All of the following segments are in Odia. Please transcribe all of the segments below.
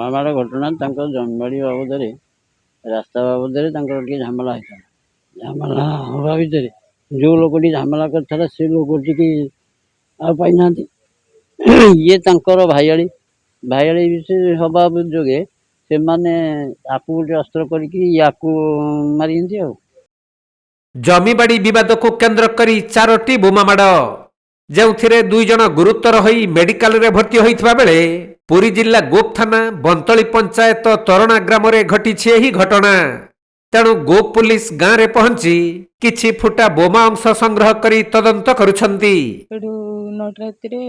ବୋମାମାଡ଼ ଘଟଣା ତାଙ୍କ ଜମିବାଡ଼ି ବାବଦରେ ରାସ୍ତା ବାବଦରେ ତାଙ୍କର ଟିକେ ଝାମେଲା ହେଇଥିଲା। ଝାମେଲା ହେବା ଭିତରେ ଯେଉଁ ଲୋକଟି ଝାମେଲା କରିଥିଲା ସେ ଲୋକଟିକି ଆଉ ପାଇନାହାନ୍ତି। ଇଏ ତାଙ୍କର ଭାଇଆଳି ବିଷୟ ହେବା ଯୋଗେ ସେମାନେ ଆକୁ ଗୋଟେ ଅସ୍ତ୍ର କରିକି ୟାକୁ ମାରିଛନ୍ତି ଆଉ। ଜମିବାଡ଼ି ବିବାଦକୁ କେନ୍ଦ୍ର କରି 4ଟି ବୋମାମାଡ଼, ଯେଉଁଥିରେ 2 ଜଣ ଗୁରୁତର ହୋଇ ମେଡିକାଲରେ ଭର୍ତ୍ତି ହୋଇଥିବା ବେଳେ ପୁରୀ ଜିଲ୍ଲା ଗୋପ ଥାନା ବନ୍ତଳି ପଞ୍ଚାୟତ ତରଣା ଗ୍ରାମରେ ଘଟିଛି ଏହି ଘଟଣା। ତେଣୁ ଗୋପ ପୁଲିସ ଗାଁରେ ପହଞ୍ଚି କିଛି ଫୁଟା ବୋମା ଅଂଶ ସଂଗ୍ରହ କରି ତଦନ୍ତ କରୁଛନ୍ତି। ସେଠୁ 9ଟା ରାତିରେ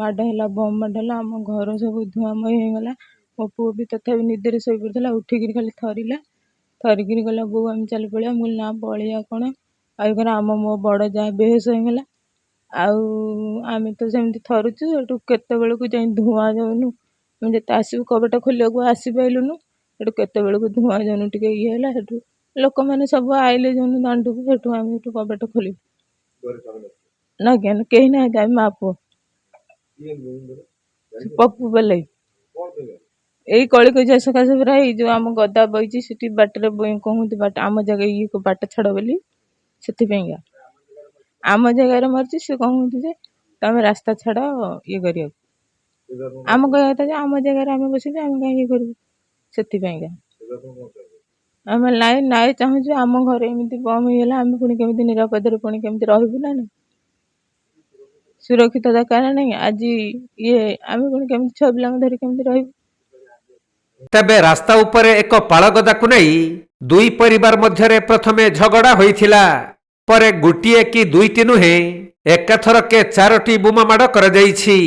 ମାଡ଼ ହେଲା, ବମ୍ ମାଡ଼ ହେଲା। ଆମ ଘର ସବୁ ଧୂଆଁମୟ ହେଇଗଲା। ମୋ ପୁଅ ବି ତଥାପି ନିଦରେ ଶୋଇପଡ଼ିଥିଲା, ଉଠିକିରି ଖାଲି ଥରିକିରି ଗଲା, ବୋଉ ଆମେ ଚାଲି ପଳେଇବା। ମୁଁ କହିଲି ନା ପଳେଇବା କ'ଣ, ଆଉ ମୋ ବଡ଼ ଯାଆ ବେହୋସ ହେଇଗଲା। ଆଉ ଆମେ ତ ସେମିତି ଥରୁଛୁ। ସେଠୁ କେତେବେଳକୁ ଯାଇ ଧୂଆଁ ଯାଉନୁ, ଆମେ ଯେତେ ଆସିବୁ କବାଟ ଖୋଲିବାକୁ ଆସିପାରିଲୁନୁ। ସେଠୁ କେତେବେଳକୁ ଧୂଆଁ ଯାଉନୁ ଟିକେ ଇଏ ହେଲା। ସେଠୁ ଲୋକମାନେ ସବୁ ଆଇଲେ ଯୋଉନୁ ଦାଣ୍ଡକୁ, ସେଠୁ ଆମେ ସେଠୁ କବାଟ ଖୋଲିବୁ। ନା ଆଜ୍ଞା କେହି ନାହାନ୍ତି, ଆମେ ମା ପୁଅ। ପପୁ ବେଲେଇ ଏଇ କଳିକଜିଆ ସକାଶେ ପୁରା ଏଇ ଯୋଉ ଆମ ଗଦା ବଇଛି ସେଠି ବାଟରେ କହନ୍ତି ବାଟ ଆମ ଜାଗା ଇଏ ବାଟ ଛାଡ଼ ବୋଲି, ସେଥିପାଇଁକା ଆମ ଜାଗାରେ ମରିଛି। ସେ କହନ୍ତି ଯେ ତମେ ରାସ୍ତା ଛାଡ଼ ଇଏ କରିବାକୁ। ଆମ କହିବା କଥା ଯେ ଆମ ଜାଗାରେ ଆମେ ବସିଛୁ, ଆମେ କାହିଁ ଇଏ କରିବୁ। ସେଥିପାଇଁକା ଆମେ ନାଇଁ ଚାହୁଁଛୁ ଆମ ଘରେ ଏମିତି ବମ୍ ହେଇଗଲା, ଆମେ ପୁଣି କେମିତି ନିରାପଦରେ ପୁଣି କେମିତି ରହିବୁ ନା ନାହିଁ। ସୁରକ୍ଷିତ ଦରକାର ନାହିଁ। ଆଜି ଆମେ ପୁଣି କେମିତି ଛୁଆ ପିଲାଙ୍କୁ ଧରି କେମିତି ରହିବୁ। ତେବେ ରାସ୍ତା ଉପରେ ଏକ ପାଳଗଦାକୁ ନେଇ 2 ପରିବାର ମଧ୍ୟରେ ପ୍ରଥମେ ଝଗଡ଼ା ହୋଇଥିଲା। ପରେ ଗୋଟିଏ କି 2ଟି ନୁହେଁ, ଏକାଥରକେ 4ଟି ବୋମାମାଡ଼ କରାଯାଇଛି,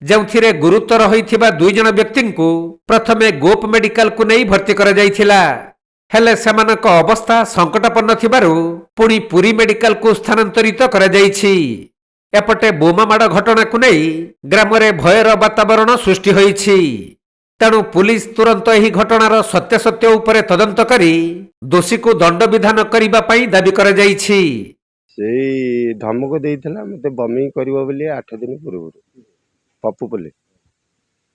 ଯେଉଁଥିରେ ଗୁରୁତର ହୋଇଥିବା 2 ଜଣ ବ୍ୟକ୍ତିଙ୍କୁ ପ୍ରଥମେ ଗୋପ ମେଡିକାଲକୁ ନେଇ ଭର୍ତ୍ତି କରାଯାଇଥିଲା। ହେଲେ ସେମାନଙ୍କ ଅବସ୍ଥା ସଙ୍କଟାପନ୍ନ ଥିବାରୁ ପୁଣି ପୁରୀ ମେଡିକାଲକୁ ସ୍ଥାନାନ୍ତରିତ କରାଯାଇଛି। ଏପଟେ ବୋମାମାଡ଼ ଘଟଣାକୁ ନେଇ ଗ୍ରାମରେ ଭୟର ବାତାବରଣ ସୃଷ୍ଟି ହୋଇଛି। ତେଣୁ ପୁଲିସ ତୁରନ୍ତ ଏହି ଘଟଣାର ସତ୍ୟାସତ୍ୟ ଉପରେ ତଦନ୍ତ କରି ଦୋଷୀକୁ ଦଣ୍ଡବିଧାନ କରିବା ପାଇଁ ଦାବି କରାଯାଇଛି। ସେଇ ଧମକ ଦେଇଥିଲା ମୋତେ ବମିଂ କରିବ ବୋଲି 8 ଦିନ ପୂର୍ବରୁ ପପୁ ପଲେ।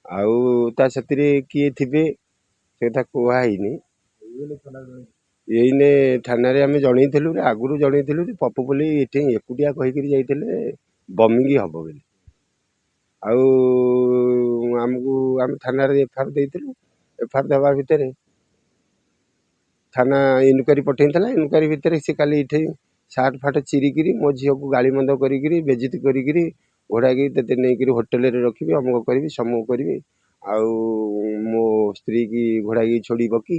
ଆଉ ତା ସେଥିରେ କିଏ ଥିବେ ସେ କଥା କୁହା ହେଇନି। ଏଇନେ ଥାନାରେ ଆମେ ଜଣେଇଥିଲୁ, ଆଗରୁ ଜଣେଇଥିଲୁ ଯେ ପପୁ ପଲେ ଏଠି ଏକୁଟିଆ କହିକିରି ଯାଇଥିଲେ ବମିଂ ହବ ବୋଲି। ଆଉ ଆମେ ଥାନାରେ ଏଫଆଇଆର ଦେଇଥିଲୁ। ଏଫଆଇଆର ଦେବା ଭିତରେ ଥାନା ଇନକ୍ୱାରି ପଠେଇଥିଲା। ଇନକ୍ୱାରି ଭିତରେ ସେ କାଲି ଏଠି ସାର୍ଟ ଫାଟ ଚିରିକିରି ମୋ ଝିଅକୁ ଗାଳିମନ୍ଦ କରିକିରି ବେଜିତି କରିକିରି ଘୋଡ଼ାଇକି ତତେ ନେଇକିରି ହୋଟେଲରେ ରଖିବି, ଅମୁକ କରିବି ସମୁକ କରିବି, ଆଉ ମୋ ସ୍ତ୍ରୀ କି ଘୋଡ଼ାଇକି ଛୋଡ଼ିବ କି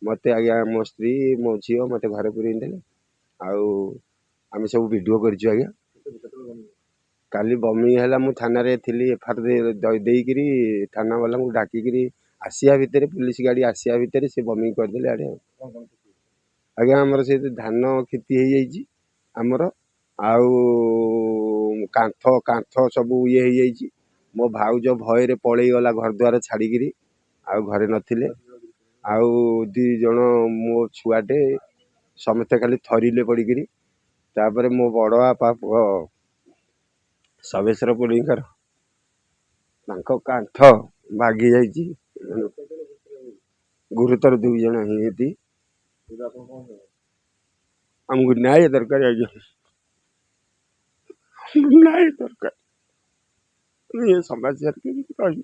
ମୋତେ ଆଜ୍ଞା ମୋ ସ୍ତ୍ରୀ ମୋ ଝିଅ ମୋତେ ଘରେ ପୁରେଇ ଦେଲେ। ଆଉ ଆମେ ସବୁ ଭିଡ଼ିଓ କରିଛୁ ଆଜ୍ଞା। କାଲି ବମିଂ ହେଲା, ମୁଁ ଥାନାରେ ଥିଲି। ଏଫଆଇଆର ଦେଇକିରି ଥାନା ବାଲାଙ୍କୁ ଡାକିକିରି ଆସିବା ଭିତରେ, ପୁଲିସ ଗାଡ଼ି ଆସିବା ଭିତରେ ସେ ବମିଂ କରିଦେଲେ ଆଡ଼େ। ଆଜ୍ଞା ଆମର ସେ ଧାନ କ୍ଷତି ହେଇଯାଇଛି ଆମର, ଆଉ କାନ୍ଥ ସବୁ ଇଏ ହେଇଯାଇଛି। ମୋ ଭାଉଜ ଭୟରେ ପଳେଇଗଲା ଘର ଦ୍ୱାର ଛାଡ଼ିକିରି, ଆଉ ଘରେ ନଥିଲେ। ଆଉ 2 ଜଣ ମୋ ଛୁଆଟେ ସମସ୍ତେ ଖାଲି ଥରିଲେ ପଡ଼ିକିରି। ତାପରେ ମୋ ବଡ଼ ବାପା ପୁଅ ସବେଶ୍ୱର ପୁରୀଙ୍କର ତାଙ୍କ କାନ୍ଥ ଭାଗି ଯାଇଛି। ଗୁରୁତର 2 ଜଣ ହେଇଛନ୍ତି। ଆମକୁ ନ୍ୟାୟ ଦରକାର ଆଜ୍ଞା, ନ୍ୟାୟ ଦରକାର। ଏ ସମାଜରେ କେମିତି କହିବି।